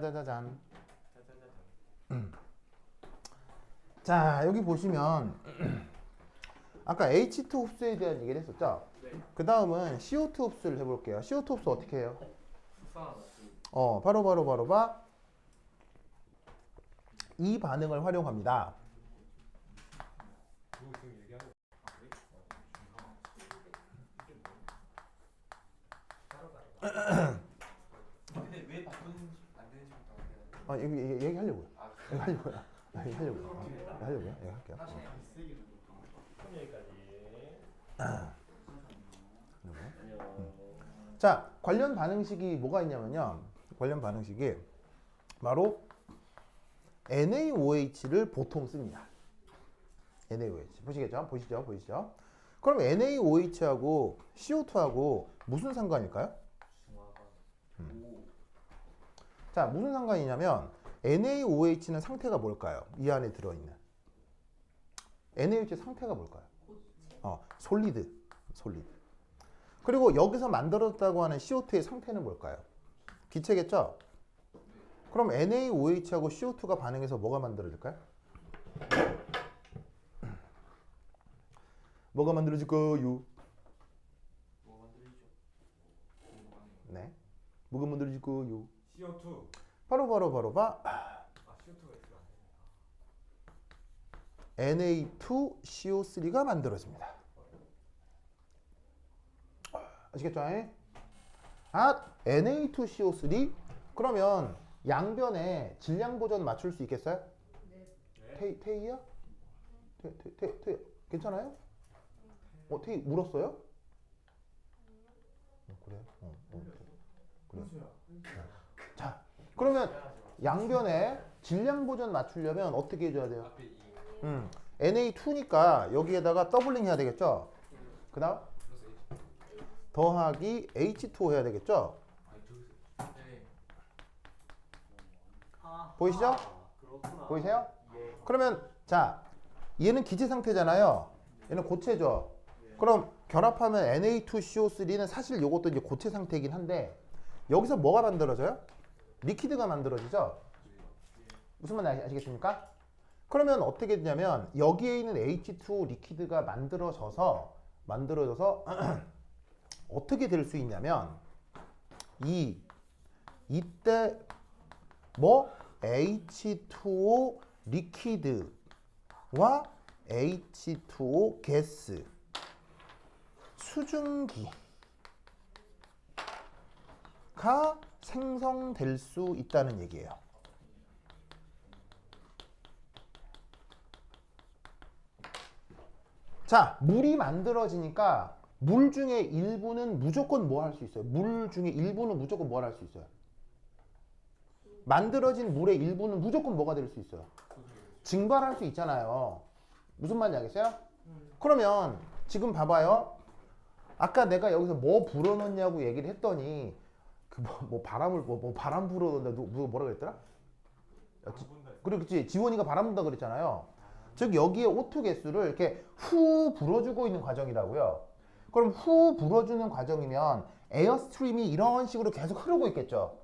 짜자잔. 자, 여기 보시면 아까 H2 흡수에 대한 얘기를 했었죠? 네. 그 다음은 CO2 흡수를 해볼게요. CO2 흡수 어떻게 해요? 수산화탄. 바로 이 반응을 활용합니다. 근데 왜 바꾸는지 안 되는지부터 얘기하려고요. 그래요? 얘기하려고요. 얘기하려고요. 얘기할게요. 여기까지. 자, 관련 반응식이 뭐가 있냐면요. 관련 반응식이 바로 NaOH를 보통 씁니다. NaOH. 보시죠. 그럼 NaOH하고 CO2하고 무슨 상관일까요? 자, 무슨 상관이냐면 NaOH는 상태가 뭘까요? 이 안에 들어있는 NaOH 상태가 뭘까요? 솔리드. 그리고 여기서 만들어졌다고 하는 CO2의 상태는 뭘까요? 기체겠죠? 그럼 NaOH하고 CO2가 반응해서 뭐가 만들어질까요? 뭐가 만들어질까요? 네. 뭐가 만들어질까요? CO2. 바로 CO2가 있으면 Na2CO3가 만들어집니다. 아시겠죠? Na2CO3 그러면 양변에 질량 보전 맞출 수 있겠어요? 네. 테이야? 테이 괜찮아요? 테이 물었어요? 그래요? 그래. 자, 그러면 양변에 질량 보전 맞추려면 어떻게 해줘야 돼요? 앞에 이 Na2니까 여기에다가 더블링 해야 되겠죠? 그 다음 더하기 H2O 해야 되겠죠? 네. 보이시죠? 그렇구나. 보이세요? 예. 그러면 자, 얘는 기체 상태잖아요. 얘는 고체죠. 그럼 결합하면 Na2CO3는 사실 이것도 이제 고체 상태이긴 한데 여기서 뭐가 만들어져요? 리퀴드가 만들어지죠? 무슨 말인지 아시겠습니까? 그러면 어떻게 되냐면 여기에 있는 H2O 리퀴드가 만들어져서 어떻게 될 수 있냐면 이때 뭐 H2O 리퀴드와 H2O 가스 수증기가 생성될 수 있다는 얘기예요. 자, 물이 만들어지니까 물 중에 일부는 무조건 뭐 할 수 있어요? 물 중에 일부는 무조건 뭘 할 수 있어요? 만들어진 물의 일부는 무조건 뭐가 될 수 있어요? 증발할 수 있잖아요. 무슨 말인지 알겠어요? 그러면 지금 봐봐요. 아까 내가 여기서 뭐 불어넣냐고 얘기를 했더니 바람 불어넣는다 누가 뭐라 그랬더라? 그렇지, 지원이가 바람 분다 그랬잖아요. 즉 여기에 O2 개수를 이렇게 후 불어주고 있는 과정이라고요. 그럼 후 불어주는 과정이면 에어스트림이 이런 식으로 계속 흐르고 있겠죠.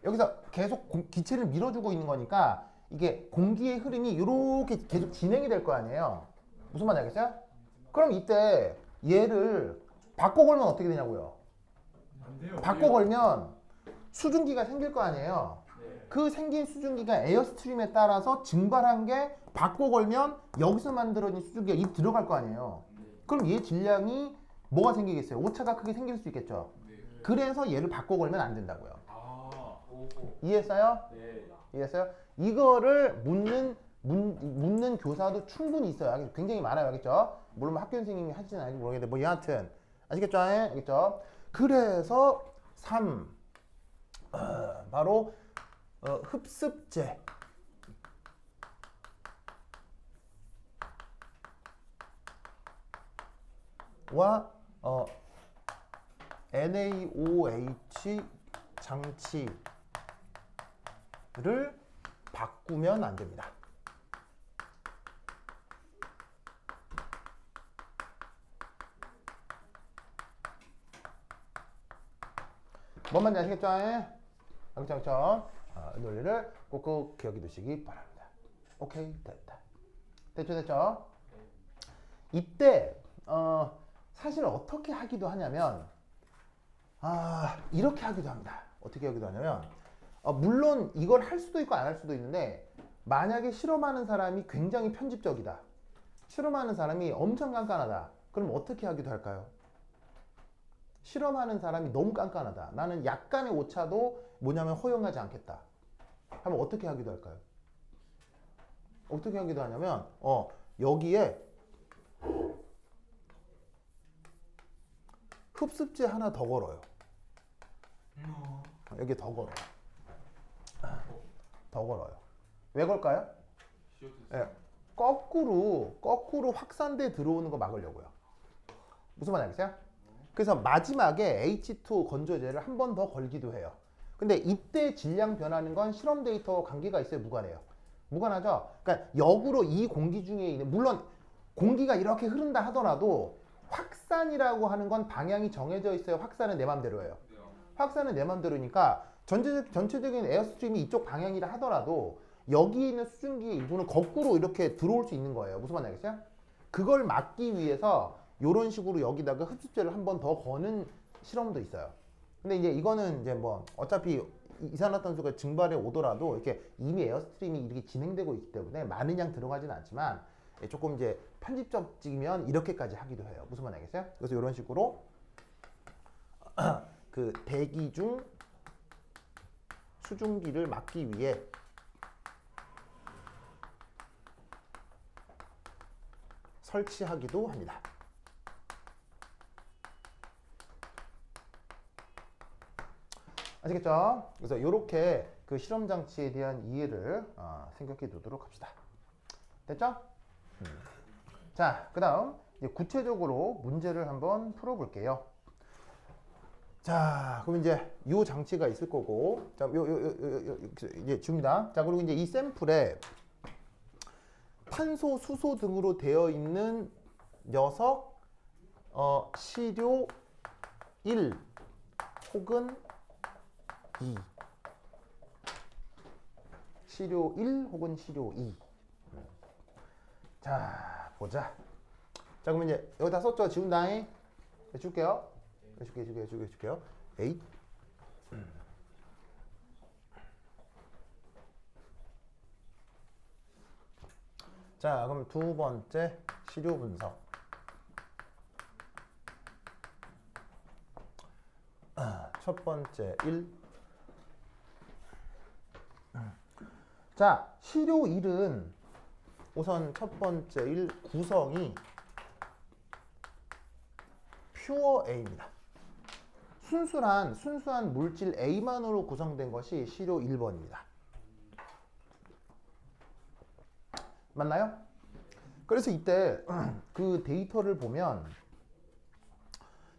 여기서 계속 기체를 밀어주고 있는 거니까 이게 공기의 흐름이 이렇게 계속 진행이 될 거 아니에요. 무슨 말인지 알겠어요? 그럼 이때 얘를 바꿔 걸면 어떻게 되냐고요. 안 돼요. 바꿔 걸면 수증기가 생길 거 아니에요. 네. 그 생긴 수증기가 에어스트림에 따라서 증발한 게 바꿔 걸면 여기서 만들어진 수증기가 이 들어갈 거 아니에요. 그럼 얘 질량이 뭐가 생기겠어요? 오차가 크게 생길 수 있겠죠. 그래서 얘를 바꿔 걸면 안 된다고요. 오호. 이해했어요? 네. 이해했어요? 이거를 묻는 교사도 충분히 있어요. 굉장히 많아요. 알겠죠? 물론 학교 선생님이 하시진 않을지 모르겠는데 뭐 여하튼 아시겠죠? 알겠죠? 그래서 3 바로 흡습제 와 NaOH 장치를 바꾸면 안 됩니다. 뭔 말인지 아시겠죠? 알겠죠? 이 논리를 꼭꼭 기억해 두시기 바랍니다. 오케이, 됐다. 됐죠? 이때 사실 어떻게 하기도 하냐면 이렇게 하기도 합니다. 어떻게 하기도 하냐면 물론 이걸 할 수도 있고 안 할 수도 있는데 만약에 실험하는 사람이 굉장히 편집적이다. 실험하는 사람이 엄청 깐깐하다. 그럼 어떻게 하기도 할까요? 실험하는 사람이 너무 깐깐하다. 나는 약간의 오차도 뭐냐면 허용하지 않겠다. 하면 어떻게 하기도 할까요? 어떻게 하기도 하냐면 여기에 흡습제 하나 더 걸어요. 여기 더 걸어요. 더 걸어요. 왜 걸까요? 예, 거꾸로 확산돼 들어오는 거 막으려고요. 무슨 말인지 알겠어요? 그래서 마지막에 H2 건조제를 한 번 더 걸기도 해요. 근데 이때 질량 변하는 건 실험 데이터와 관계가 있어요? 무관해요? 무관하죠? 그러니까 역으로 이 공기 중에 있는, 물론 공기가 이렇게 흐른다 하더라도 확산이라고 하는 건 방향이 정해져 있어요? 확산은 내 맘대로예요? 확산은 내 맘대로니까 전체적인 에어스트림이 이쪽 방향이라 하더라도 여기 있는 수증기의 일부는 거꾸로 이렇게 들어올 수 있는 거예요. 무슨 말인지 알겠어요? 그걸 막기 위해서 이런 식으로 여기다가 흡수제를 한 번 더 거는 실험도 있어요. 근데 이제 이거는 이제 뭐 어차피 이산화탄소가 증발해 오더라도 이렇게 이미 에어스트림이 이렇게 진행되고 있기 때문에 많은 양 들어가지는 않지만 조금 이제 편집적이면 이렇게까지 하기도 해요. 무슨 말인지 알겠어요? 그래서 이런 식으로 그 대기 중 수증기를 막기 위해 설치하기도 합니다. 아시겠죠? 그래서 이렇게 그 실험 장치에 대한 이해를 생각해 두도록 합시다. 됐죠? 자, 그다음 이제 구체적으로 문제를 한번 풀어볼게요. 자, 그럼 이제 이 장치가 있을 거고, 자, 이제 줍니다. 자, 그리고 이제 이 샘플에 탄소, 수소 등으로 되어 있는 녀석, 시료 1 혹은 2. 시료 1 혹은 시료 2. 자, 보자. 자, 그러면 이제 여기 다 썼죠? 지운다잉? 줄게요. 줄게요. 에잇. 자, 그럼 두 번째 시료 분석. 첫 번째 1. 자, 시료 1은 우선 첫 번째 1 구성이 퓨어 A입니다. 순수한 물질 A만으로 구성된 것이 시료 1번입니다. 맞나요? 그래서 이때 그 데이터를 보면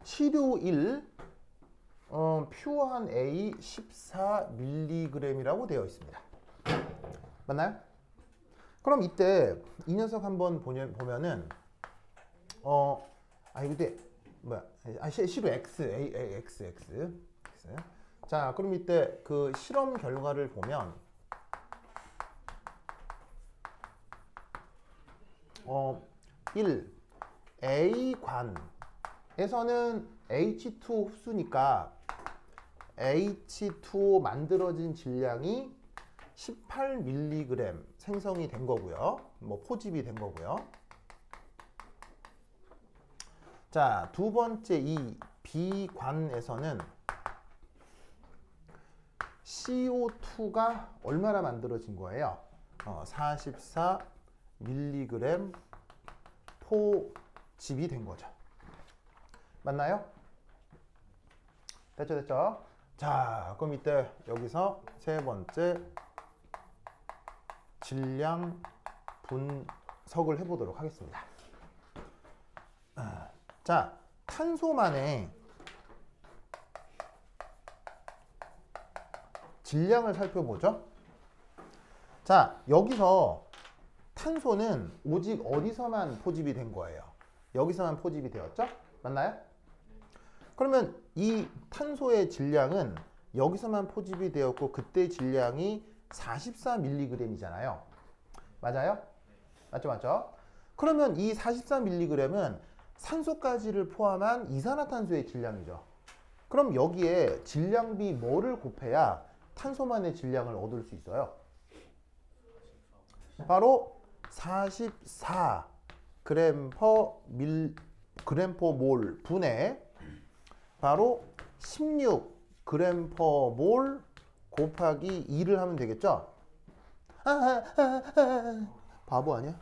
시료 1 퓨어한 A 14mg이라고 되어 있습니다. 맞나요? 그럼 이때 이 녀석 한번 보면은 이때 뭐야? 시료 X, X. 자, 그럼 이때 그 실험 결과를 보면 1. A관에서는 H2O 흡수니까 H2O 만들어진 질량이 18mg 생성이 된 거고요. 뭐 포집이 된 거고요. 자, 두 번째 이 B관에서는 CO2가 얼마나 만들어진 거예요? 44mg 포집이 된 거죠. 맞나요? 됐죠? 자, 그럼 이때 여기서 세 번째 질량 분석을 해보도록 하겠습니다. 자, 탄소만의 질량을 살펴보죠. 자, 여기서 탄소는 오직 어디서만 포집이 된 거예요? 여기서만 포집이 되었죠? 맞나요? 그러면 이 탄소의 질량은 여기서만 포집이 되었고 그때 질량이 44mg이잖아요. 맞아요? 맞죠, 맞죠? 그러면 이 44mg은 산소까지를 포함한 이산화탄소의 질량이죠. 그럼 여기에 질량비 뭐를 곱해야 탄소만의 질량을 얻을 수 있어요? 바로 44 g/mol 분의 바로 16 g/mol 곱하기 2를 하면 되겠죠? 바보 아니야?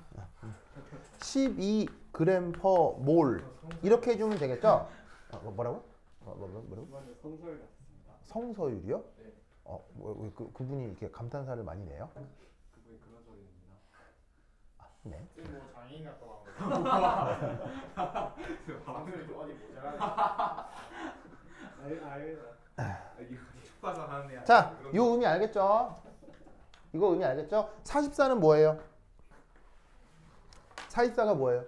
12 g/mol 이렇게 해주면 되겠죠? 뭐라고? 뭐라고? 성설 같습니다. 성서율이요? 네. 그분이 이렇게 감탄사를 많이 내요? 그분이 그런 소리 냅니다. 네. 뭐 장애인 같다고 하는 방송이 좀 어디 모자라네. 이거 축구에서 하는 애. 자, 이 의미 알겠죠? 이거 의미 알겠죠? 44는 뭐예요? 44가 뭐예요?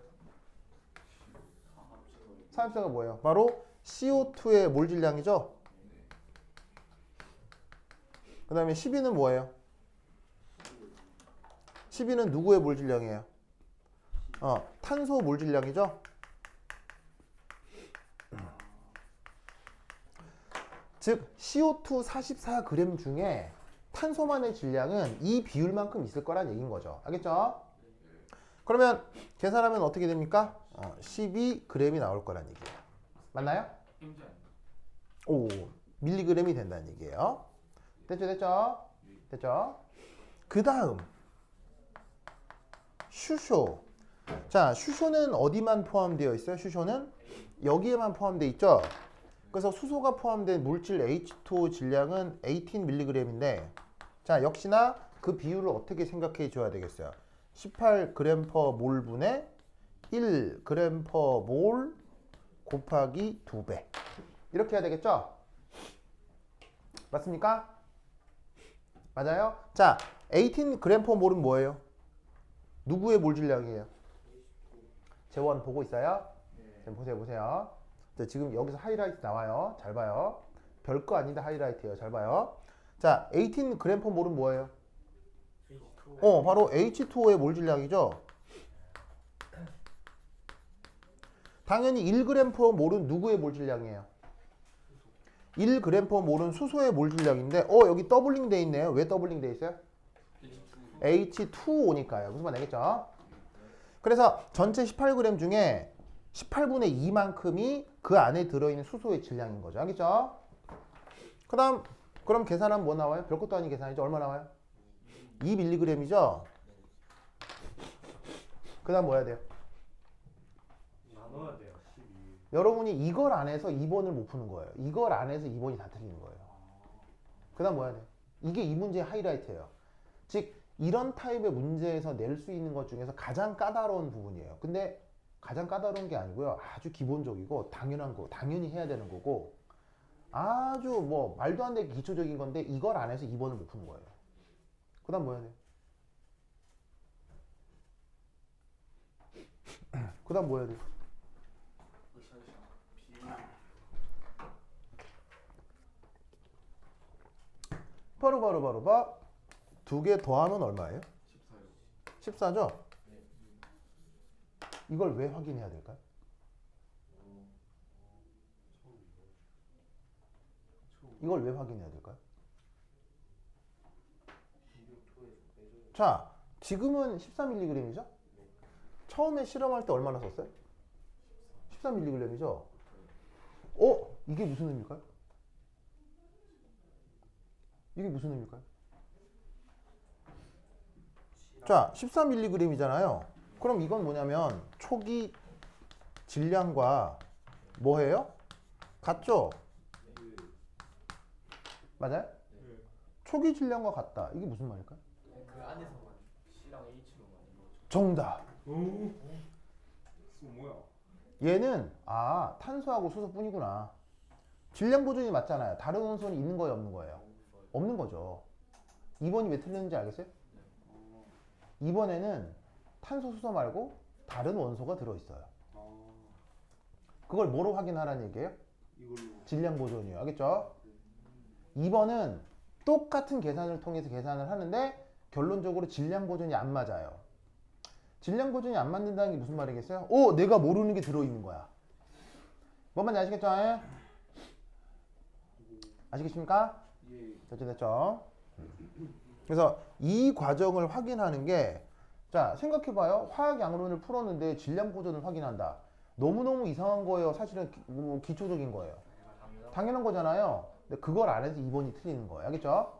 44가 뭐예요? 바로 CO2의 몰 질량이죠? 그 다음에 12는 뭐예요? 12는 누구의 몰 질량이에요? 탄소 몰 질량이죠? 즉 CO2 44g 중에 탄소만의 질량은 이 비율만큼 있을 거란 얘기인 거죠. 알겠죠? 그러면 계산하면 어떻게 됩니까? 12g이 나올 거란 얘기예요. 맞나요? 오, 밀리그램이 된다는 얘기예요. 됐죠, 됐죠? 됐죠? 그 다음 슈쇼. 자, 슈쇼는 어디만 포함되어 있어요? 슈쇼는 여기에만 포함되어 있죠? 그래서 수소가 포함된 물질 H2O 질량은 18mg인데 자, 역시나 그 비율을 어떻게 생각해 줘야 되겠어요? 18g/mol 분의 1g/mol 곱하기 2배 이렇게 해야 되겠죠? 맞습니까? 맞아요? 자, 18g/mol은 뭐예요? 누구의 몰 질량이에요? 재원 보고 있어요? 지금 보세요. 자, 지금 여기서 하이라이트 나와요. 잘 봐요. 별거 아닌데 하이라이트예요. 잘 봐요. 자, 18g/mol은 뭐예요? 바로 H2O의 몰 질량이죠. 당연히 1g/mol은 누구의 몰 질량이에요? 1g/mol은 수소의 몰 질량인데 여기 더블링 돼 있네요. 왜 더블링 돼 있어요? H2O니까요. 무슨 말 되겠죠? 그래서 전체 18g 중에 18분의 2만큼이 그 안에 들어있는 수소의 질량인 거죠. 알겠죠? 그럼 계산하면 뭐 나와요? 별것도 아닌 계산이죠. 얼마 나와요? 2mg이죠? 그 다음 뭐 해야 돼요? 나눠야 돼요. 12. 여러분이 이걸 안 해서 2번을 못 푸는 거예요. 이걸 안 해서 2번이 다 틀리는 거예요. 그 다음 뭐 해야 돼요? 이게 이 문제의 하이라이트예요. 즉 이런 타입의 문제에서 낼 수 있는 것 중에서 가장 까다로운 부분이에요. 근데 가장 까다로운 게 아니고요. 아주 기본적이고 당연한 거, 당연히 해야 되는 거고 아주 뭐 말도 안 되게 기초적인 건데 이걸 안 해서 2번을 못 푸는 거예요. 그 다음 뭐 해야 돼요? 그 다음 뭐 해야 돼요? 바로 봐. 두 개 더하면 얼마예요? 14죠? 이걸 왜 확인해야 될까요? 이걸 왜 확인해야 될까요? 자, 지금은 14mg이죠? 처음에 실험할 때 얼마나 썼어요? 14mg이죠? 이게 무슨 의미일까요? 이게 무슨 의미일까요? 자, 14mg이잖아요. 그럼 이건 뭐냐면 초기 질량과 뭐예요? 같죠? 맞아요? 초기 질량과 같다. 이게 무슨 말일까요? 그 안에서만 C랑 H로만 이루어져. 정답. 뭐야? 얘는 탄소하고 수소뿐이구나. 질량 보존이 맞잖아요. 다른 원소는 있는 거예요, 없는 거예요? 없는 거죠. 2번이 왜 틀렸는지 알겠어요? 2번에는 탄소, 수소 말고 다른 원소가 들어있어요. 그걸 뭐로 확인하라는 얘기예요? 이걸로. 질량 보존이에요. 알겠죠? 2번은 똑같은 계산을 통해서 계산을 하는데 결론적으로 질량 보존이 안 맞아요. 질량 보존이 안 맞는다는 게 무슨 말이겠어요? 내가 모르는 게 들어있는 거야. 뭔 말인지 아시겠죠? 예? 아시겠습니까? 예. 됐죠? 그래서 이 과정을 확인하는 게, 자, 생각해봐요. 화학 양론을 풀었는데 질량 보존을 확인한다. 너무너무 이상한 거예요. 사실은 기초적인 거예요. 당연한 거잖아요. 근데 그걸 안 해서 2번이 틀리는 거예요. 알겠죠?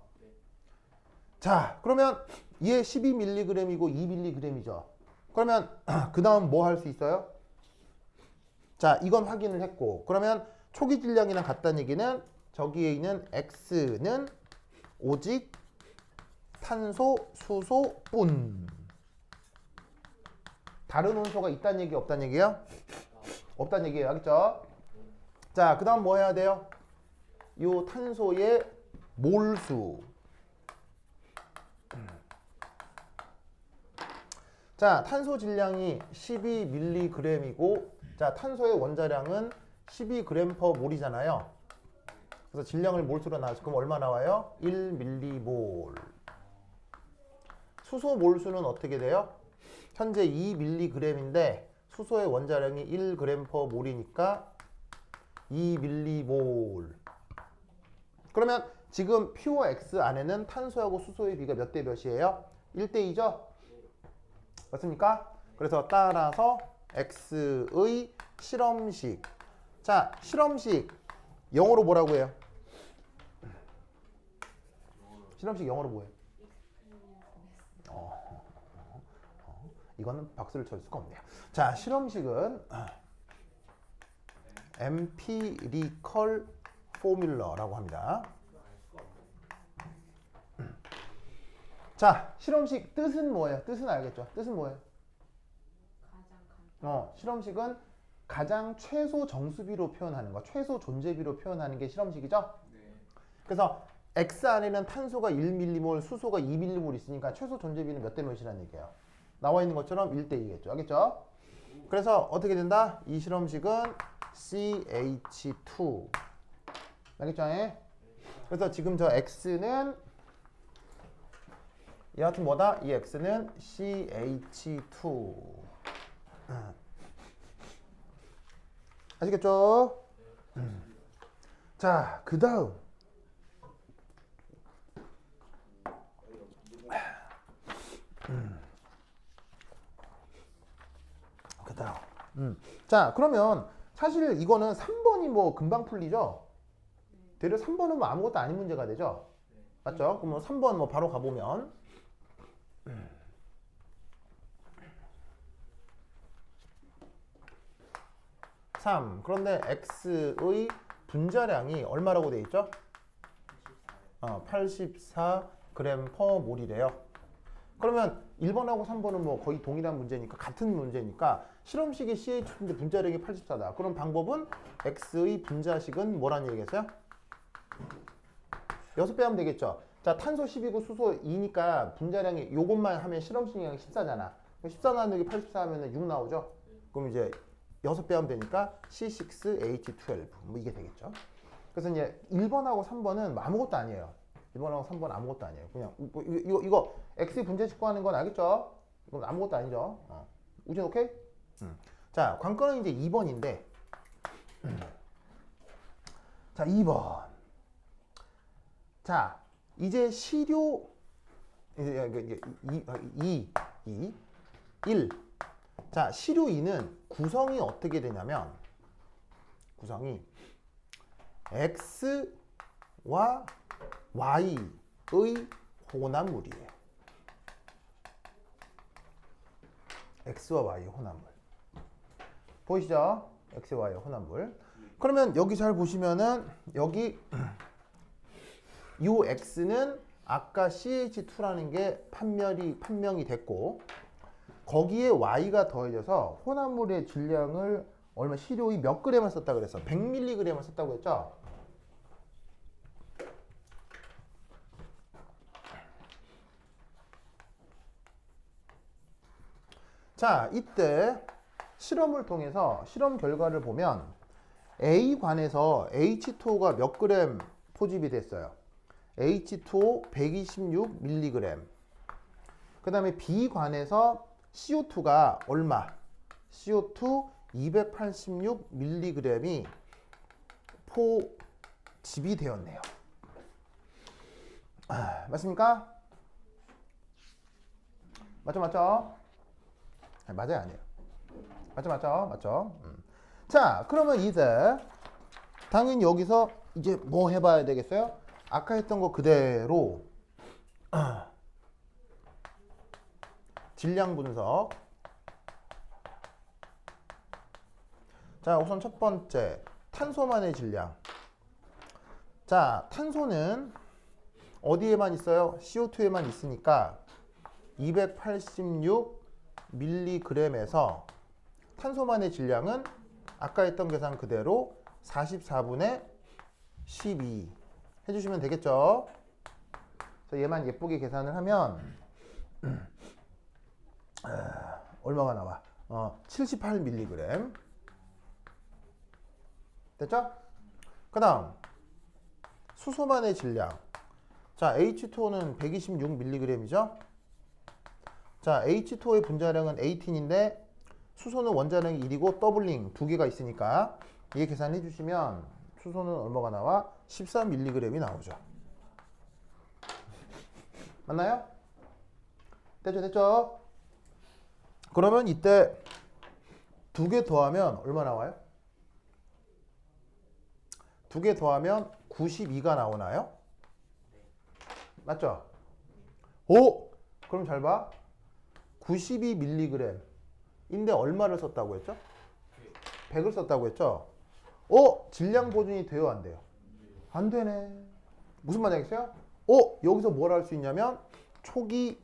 자, 그러면 얘 12mg이고 2mg이죠. 그러면 그 다음 뭐 할 수 있어요? 자, 이건 확인을 했고, 그러면 초기 질량이랑 같다는 얘기는 저기에 있는 X는 오직 탄소, 수소뿐. 다른 온소가 있다는 얘기, 없다는 얘기예요? 없다는 얘기예요. 알겠죠? 자, 그 다음 뭐 해야 돼요? 요 탄소의 몰수. 자, 탄소 질량이 12mg이고, 자, 탄소의 원자량은 12g/몰이잖아요. 그래서 질량을 몰수로 나와서 그럼 얼마 나와요? 1mmol. 수소 몰수는 어떻게 돼요? 현재 2mg인데 수소의 원자량이 1g/몰이니까 2mmol. 그러면 지금 퓨어 X 안에는 탄소하고 수소의 비가 몇 대 몇이에요? 1대2죠? 맞습니까? 그래서 따라서 X의 실험식. 자, 실험식 영어로 뭐라고 해요? 실험식 영어로 뭐예요? 이거는 박수를 칠 수가 없네요. 자, 실험식은 empirical formula라고 합니다. 자, 실험식 뜻은 뭐예요? 뜻은 알겠죠? 뜻은 뭐예요? 실험식은 가장 최소 정수비로 표현하는 거, 최소 존재비로 표현하는 게 실험식이죠? 네. 그래서 X 안에는 탄소가 1mmol, 수소가 2mmol 있으니까 최소 존재비는 몇 대 몇이라는 얘기예요? 나와 있는 것처럼 1대2겠죠. 알겠죠? 그래서 어떻게 된다? 이 실험식은 CH2. 알겠죠? 그래서 지금 저 X는 여하튼 뭐다? 이 X는 CH2. 아시겠죠? 자, 그 다음. 그 다음. 자, 그러면 사실 이거는 3번이 뭐 금방 풀리죠? 되려 3번은 뭐 아무것도 아닌 문제가 되죠? 맞죠? 그럼 3번 뭐 바로 가보면. 3. 그런데 X의 분자량이 얼마라고 돼 있죠? 84g/몰이래요. 그러면 1번하고 3번은 뭐 거의 동일한 문제니까, 같은 문제니까 실험식이 CH2인데 분자량이 84다. 그럼 방법은 X의 분자식은 뭐라는 얘기겠어요? 6배 하면 되겠죠. 자, 탄소 10이고 수소 2니까 분자량이 요것만 하면 실험식량 14잖아. 14 나누기 84 하면 6 나오죠. 그럼 이제 6배 하면 되니까 C6H12 뭐 이게 되겠죠. 그래서 이제 1번하고 3번은 아무것도 아니에요. 1번하고 3번 아무것도 아니에요. 그냥 뭐 이거 X 분자식 구하는 건 알겠죠? 이건 아무것도 아니죠. 우진 오케이? 자, 관건은 이제 2번인데. 자, 2번. 자, 이제 시료 이제 1. 자, 시료 2는 구성이 어떻게 되냐면 구성이 X와 Y의 혼합물이에요. X와 Y의 혼합물. 보이시죠? X와 Y의 혼합물. 그러면 여기 잘 보시면은 여기 요 X는 아까 CH2라는 게 판명이 됐고 거기에 Y가 더해져서 혼합물의 질량을 얼마 시료이 몇 g을 썼다 그랬어? 100mg을 썼다고 했죠? 자, 이때 실험을 통해서 실험 결과를 보면 A관에서 H2O가 몇 g 포집이 됐어요? H2O 126mg. 그 다음에 B관에서 CO2가 얼마? CO2 286mg이 포집이 되었네요. 맞습니까? 맞죠, 맞죠? 아니, 맞아요, 아니에요? 맞죠, 맞죠, 맞죠? 자, 그러면 이제 당연히 여기서 이제 뭐 해봐야 되겠어요? 아까 했던 거 그대로 질량 분석. 자, 우선 첫 번째 탄소만의 질량. 자, 탄소는 어디에만 있어요? CO2에만 있으니까 286mg에서 탄소만의 질량은 아까 했던 계산 그대로 44분의 12 해주시면 되겠죠? 그래서 얘만 예쁘게 계산을 하면 얼마가 나와? 78mg. 됐죠? 그 다음 수소만의 질량. 자, H2O는 126mg이죠? 자, H2O의 분자량은 18인데 수소는 원자량이 1이고 더블링 두 개가 있으니까 이게 계산해 주시면 수소는 얼마가 나와? 14mg이 나오죠. 맞나요? 됐죠, 됐죠? 그러면 이때 두 개 더하면 얼마 나와요? 두 개 더하면 92가 나오나요? 맞죠? 오! 그럼 잘 봐. 92mg 인데 얼마를 썼다고 했죠? 100을 썼다고 했죠? 질량 보존이 돼요, 안 돼요? 안 되네. 무슨 말이겠어요? 여기서 뭘 할 수 있냐면 초기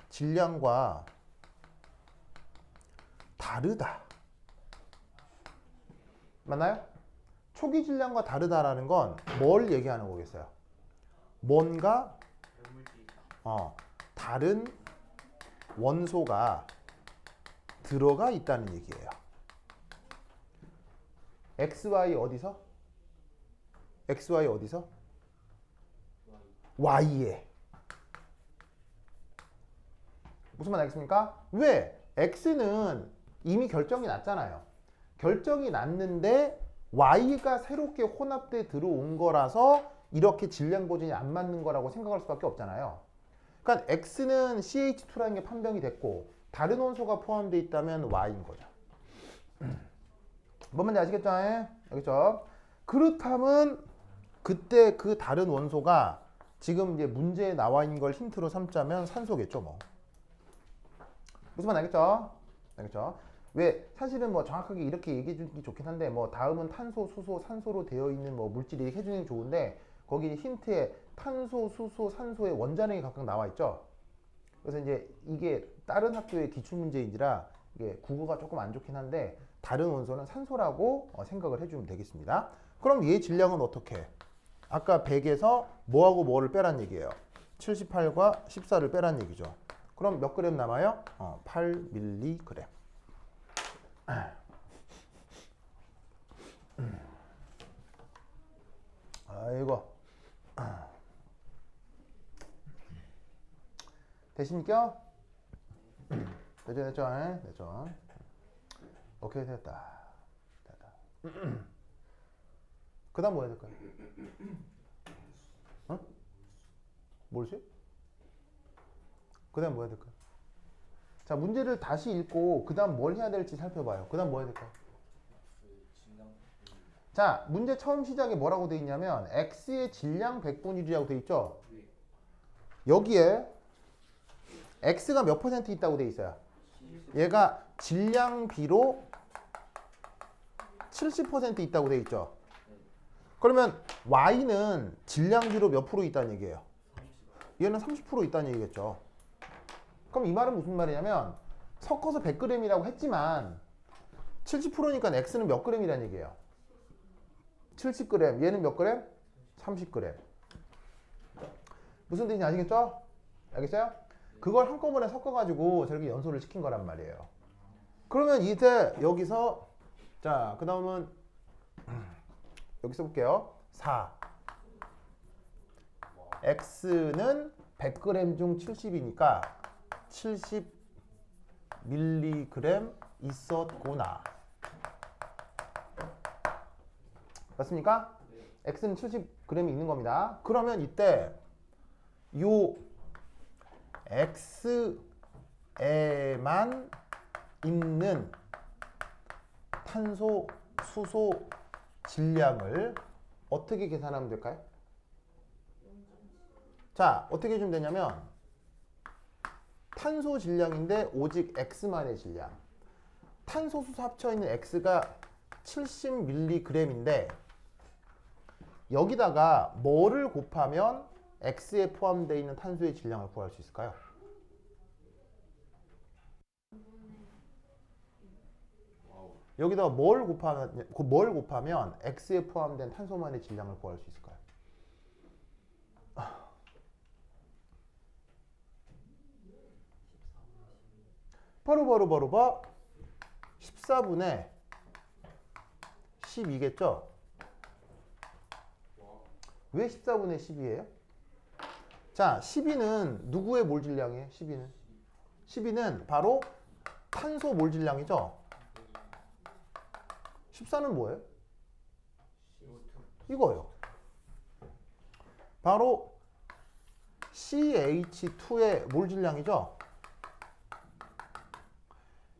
질량과 다르다. 맞나요? 초기 질량과 다르다라는 건 뭘 얘기하는 거겠어요? 뭔가 다른 원소가 들어가 있다는 얘기예요. XY 어디서? XY 어디서? Y에. 무슨 말 알겠습니까? 왜? X는 이미 결정이 났잖아요. 결정이 났는데 Y가 새롭게 혼합돼 들어온 거라서 이렇게 질량 보존이 안 맞는 거라고 생각할 수밖에 없잖아요. 그러니까 X는 CH2라는 게 판명이 됐고 다른 원소가 포함되어 있다면 Y인 거죠. 뭔 말인지 아시겠죠? 알겠죠? 그렇다면 그때 그 다른 원소가 지금 이제 문제에 나와 있는 걸 힌트로 삼자면 산소겠죠, 뭐. 무슨 말 알겠죠? 알겠죠? 왜 사실은 뭐 정확하게 이렇게 얘기해 주기 좋긴 한데 뭐 다음은 탄소, 수소, 산소로 되어 있는 뭐 물질이 이렇게 해주는 게 좋은데 거기 힌트에 탄소, 수소, 산소의 원자량이 각각 나와 있죠. 그래서 이제 이게 다른 학교의 기출 문제인지라 이게 국어가 조금 안 좋긴 한데 다른 원소는 산소라고 생각을 해주면 되겠습니다. 그럼 얘 질량은 어떻게? 아까 100에서 뭐하고 뭐를 빼란 얘기예요. 78과 14를 빼란 얘기죠. 그럼 몇 그램 남아요? 8mg. 아이고. 되십니까? 됐죠, 됐죠, 됐죠. 오케이, 됐다. 그 다음 뭐 해야 될까요? 뭘지? 그 다음 뭐 해야 될까요? 자, 문제를 다시 읽고 그 다음 뭘 해야 될지 살펴봐요. 그 다음 뭐 해야 될까요? 자, 문제 처음 시작에 뭐라고 돼 있냐면 X의 질량 100분의 1이라고 돼 있죠? 여기에 X가 몇 퍼센트 있다고 돼 있어요? 얘가 질량비로 70% 있다고 돼 있죠? 그러면 Y는 질량비로 몇 프로 있다는 얘기예요? 얘는 30% 있다는 얘기겠죠. 그럼 이 말은 무슨 말이냐면 섞어서 100g이라고 했지만 70%니까 X는 몇 g이라는 얘기예요? 70g. 얘는 몇 g? 30g. 무슨 뜻인지 아시겠죠? 알겠어요? 그걸 한꺼번에 섞어가지고 저렇게 연소를 시킨 거란 말이에요. 그러면 이제 여기서 자, 그 다음은 여기 써볼게요. 4 X는 100g 중 70이니까 70mg 있었구나. 맞습니까? X는 70g이 있는 겁니다. 그러면 이때 요 X에만 있는 탄소, 수소 질량을 어떻게 계산하면 될까요? 자, 어떻게 해주면 되냐면 탄소 질량인데 오직 X만의 질량. 탄소, 수소 합쳐있는 X가 70mg인데 여기다가 뭐를 곱하면 X에 포함되어 있는 탄소의 질량을 구할 수 있을까요? 여기다가 뭘 곱하면 X에 포함된 탄소만의 질량을 구할 수 있을까요? 바로 14분의 12겠죠? 왜 14분의 12예요? 자, 12는 누구의 몰 질량이에요? 12는 바로 탄소 몰 질량이죠? 14는 뭐예요? 이거요. 바로 CH2의 몰 질량이죠?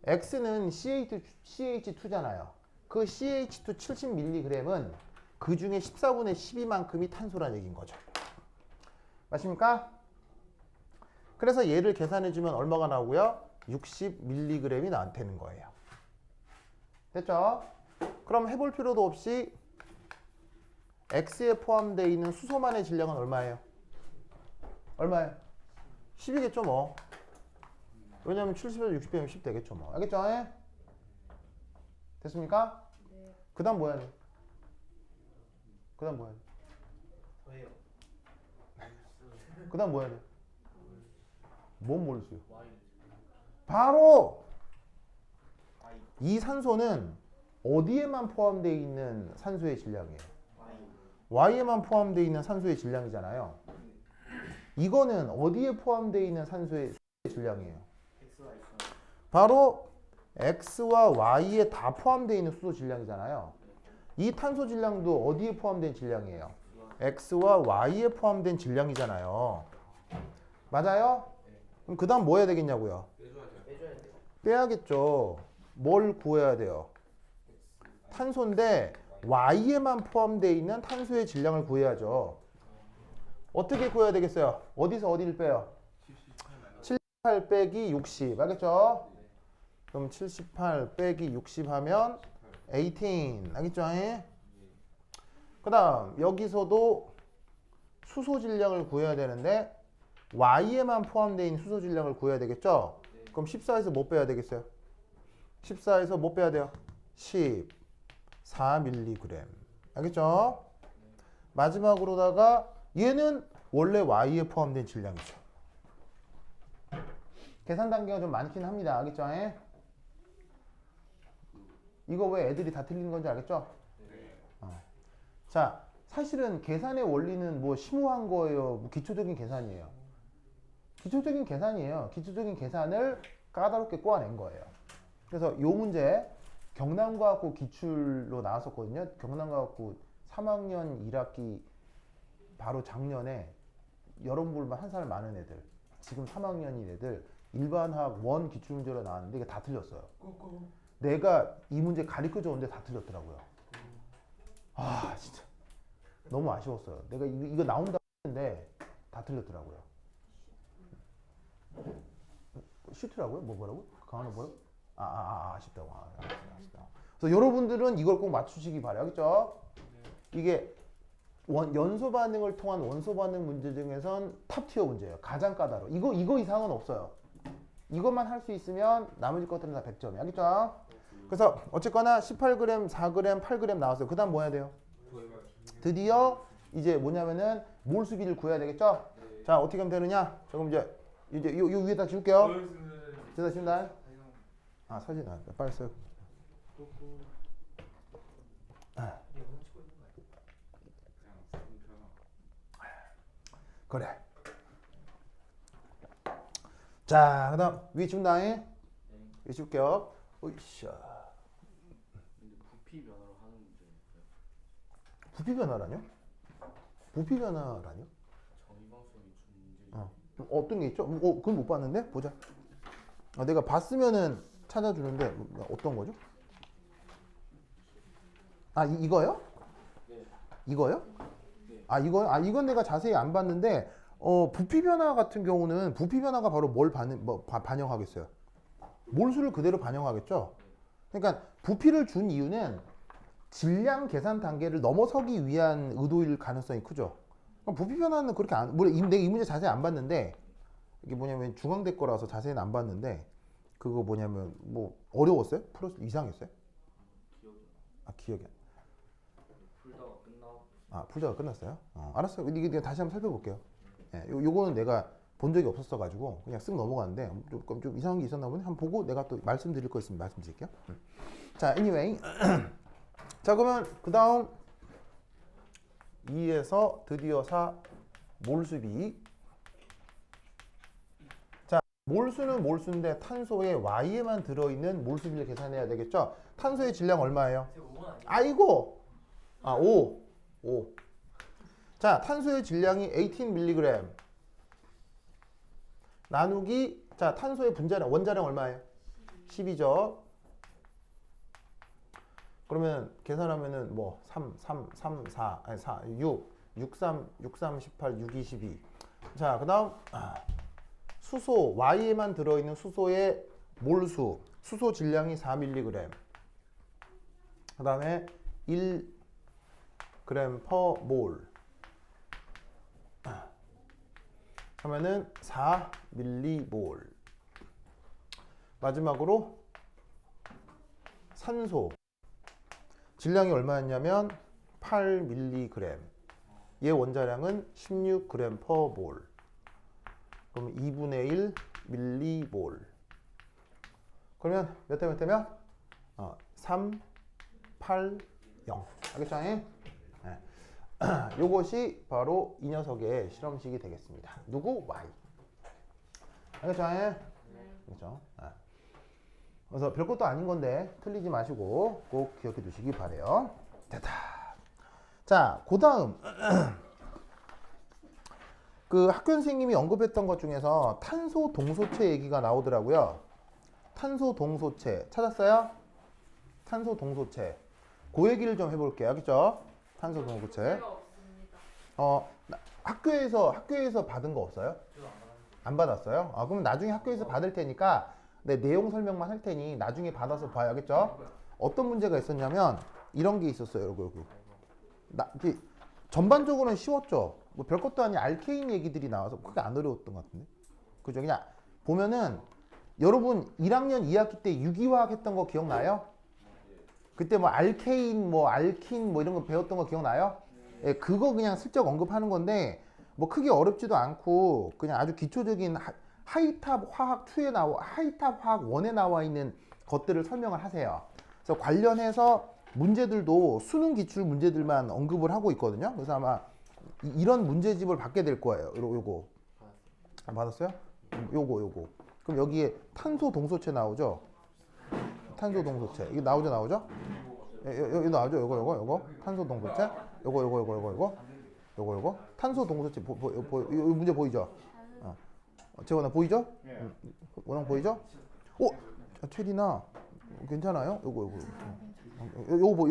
X는 CH2잖아요. 그 CH2 70mg은 그 중에 14분의 12만큼이 탄소란 얘기인 거죠. 맞습니까? 그래서 얘를 계산해주면 얼마가 나오고요? 60mg이 나한테는 거예요. 됐죠? 그럼 해볼 필요도 없이 X에 포함되어 있는 수소만의 질량은 얼마예요? 얼마예요? 10이겠죠 뭐. 왜냐면 70에서 60 빼면 10 되겠죠 뭐. 알겠죠? 됐습니까? 네. 그 다음 뭐야? 그 다음 뭐야? 저예요. 그 다음 뭐야? 뭔 몰수요? Y. 바로 이 산소는 어디에만 포함되어 있는 산소의 질량이에요? Y에만 포함되어 있는 산소의 질량이잖아요. 이거는 어디에 포함되어 있는 산소의 질량이에요? 바로 X와 Y에 다 포함되어 있는 수소 질량이잖아요. 이 탄소 질량도 어디에 포함된 질량이에요? X와 Y에 포함된 질량이잖아요. 맞아요? 그럼 그 다음 뭐 해야 되겠냐고요? 빼줘야 돼요. 빼야겠죠. 뭘 구해야 돼요? 탄소인데 Y에만 포함되어 있는 탄소의 질량을 구해야죠. 어떻게 구해야 되겠어요? 어디서 어디를 빼요? 78 빼기 60 알겠죠? 그럼 78 빼기 60 하면 18 알겠죠? 그 다음 여기서도 수소 질량을 구해야 되는데 Y에만 포함되어 있는 수소 질량을 구해야 되겠죠? 그럼 14에서 뭐 빼야 되겠어요? 14에서 뭐 빼야 돼요? 14mg 알겠죠? 마지막으로다가 얘는 원래 Y에 포함된 질량이죠. 계산 단계가 좀 많긴 합니다. 알겠죠? 이거 왜 애들이 다 틀리는 건지 알겠죠? 자, 사실은 계산의 원리는 뭐 심오한 거예요? 뭐 기초적인 계산이에요? 기초적인 계산이에요. 기초적인 계산을 까다롭게 꼬아낸 거예요. 그래서 요 문제 경남과학고 기출로 나왔었거든요. 경남과학고 3학년 1학기 바로 작년에 여러분들만 한 살 많은 애들 지금 3학년인 애들 일반학 원 기출문제로 나왔는데 이게 다 틀렸어요. 내가 이 문제 가르쳐줘 오는데 다 틀렸더라고요. 아 진짜 너무 아쉬웠어요. 내가 이거 나온다 했는데 다 틀렸더라고요. 싫더라고요? 뭐라고? 강한호 뭐라고? 아쉽다고. 아쉽다. 그래서 여러분들은 이걸 꼭 맞추시기 바라요. 알겠죠? 이게 연소 반응을 통한 원소 반응 문제 중에선 탑티어 문제예요. 가장 까다로워. 이거 이상은 없어요. 이것만 할 수 있으면 나머지 것들은 다 100점이야. 알겠죠? 그래서 어쨌거나 18g, 4g, 8g 나왔어요. 그 다음 뭐 해야 돼요? 드디어 이제 뭐냐면은 몰수비를 구해야 되겠죠? 자, 어떻게 하면 되느냐? 조금 이제 요 위에다 지울게요. 제가 지운다. 아, 사진 빨리 써요. 그래. 자, 그다음 위에 지운다잉. 위에 지울게요. 으쌰. 근데 부피 변화로 하는 문제는 있어요? 부피 변화라뇨? 부피 변화라뇨? 정의방석이 준 문제. 어떤 게 있죠? 그건 못 봤는데 보자. 내가 봤으면은 찾아주는데 어떤 거죠? 이거요? 네. 이거요? 네. 이거요? 이건 내가 자세히 안 봤는데 부피 변화 같은 경우는 부피 변화가 바로 뭘 반영하겠어요? 몰수를 그대로 반영하겠죠? 그러니까 부피를 준 이유는 질량 계산 단계를 넘어서기 위한 의도일 가능성이 크죠. 그럼 부피 변화는 그렇게 내가 이 문제 자세히 안 봤는데 이게 뭐냐면 중앙대 거라서 자세히는 안 봤는데 그거 뭐냐면 뭐 어려웠어요? 풀었 이상했어요? 기억이 안 기억이 풀다가 끝나고. 풀다가 끝났어요? 알았어요. 이게 다시 한번 살펴볼게요. 예, 요거는 내가 본 적이 없었어 가지고 그냥 쓱 넘어갔는데 좀 이상한 게 있었나 보네. 한번 보고 내가 또 말씀드릴 거 있으면 말씀드릴게요. 자, anyway. 자, 그러면 그 다음 2에서 드디어 4 몰수비. 자, 몰수는 몰수인데 탄소의 Y에만 들어있는 몰수비를 계산해야 되겠죠? 탄소의 질량 얼마예요? 제가 5번 아니에요? 아이고! 5. 자, 탄소의 질량이 18mg. 나누기, 자, 탄소의 분자량, 원자량 얼마예요? 12죠. 그러면 계산하면은 뭐 6, 3, 18, 6, 22. 자, 그 다음 수소, Y에만 들어있는 수소의 몰수, 수소 질량이 4mg. 그 다음에 1g per mol. 하면은 4mmol. 마지막으로 산소 질량이 얼마였냐면 8mg. 얘 원자량은 16g per mol. 그럼 2분의 1 밀리몰. 그러면 몇 대 몇 대면? 3, 8, 0. 알겠죠? 네. 요것이 바로 이 녀석의 실험식이 되겠습니다. 누구? Y. 알겠죠? 그렇죠? 그래서 별것도 아닌 건데 틀리지 마시고 꼭 기억해 두시기 바래요. 됐다. 자, 그 다음 그 학교 선생님이 언급했던 것 중에서 탄소 동소체 얘기가 나오더라고요. 탄소 동소체 찾았어요? 탄소 동소체. 그 얘기를 좀 해볼게요. 알겠죠? 탄소 동소체. 학교에서 받은 거 없어요? 안 받았어요? 그럼 나중에 학교에서 받을 테니까 내 내용 설명만 할 테니 나중에 받아서 봐요. 알겠죠? 어떤 문제가 있었냐면 이런 게 있었어요. 여기. 전반적으로는 쉬웠죠. 뭐 별것도 아닌 알케인 얘기들이 나와서 그게 안 어려웠던 것 같은데. 그죠? 그냥 보면은 여러분 1학년 2학기 때 유기화학 했던 거 기억나요? 그때 뭐 알케인, 뭐 알킨 뭐 이런 거 배웠던 거 기억나요? 예, 그거 그냥 슬쩍 언급하는 건데 뭐 크게 어렵지도 않고 그냥 아주 기초적인 하이탑 화학 2에 하이탑 화학 1에 나와 있는 것들을 설명을 하세요. 그래서 관련해서 문제들도 수능 기출 문제들만 언급을 하고 있거든요. 그래서 아마 이런 문제집을 받게 될 거예요. 요거. 받았어요? 요거. 그럼 여기에 탄소 동소체 나오죠? 탄소 동소체. 이게 나오죠? 여기 나오죠? 요거. 탄소 동소체. 요거. 탄소 동소체. 요 문제 보이죠? 재원아 보이죠? 원앙 보이죠? 최리나 괜찮아요? 요거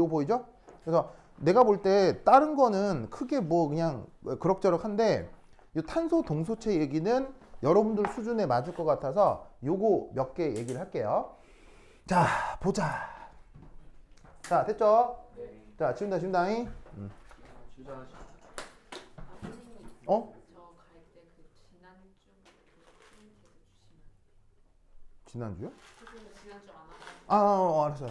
보이죠? 그래서 내가 볼 때 다른 거는 크게 뭐 그냥 그럭저럭한데 이 탄소 동소체 얘기는 여러분들 수준에 맞을 것 같아서 요거 몇 개 얘기를 할게요. 자, 보자. 자, 됐죠? 네. 자, 지운다. 주저하시. 저 갈 때 그 지난주 프린트해서 주시면 지난주요? 지난주 안 하고 알았어.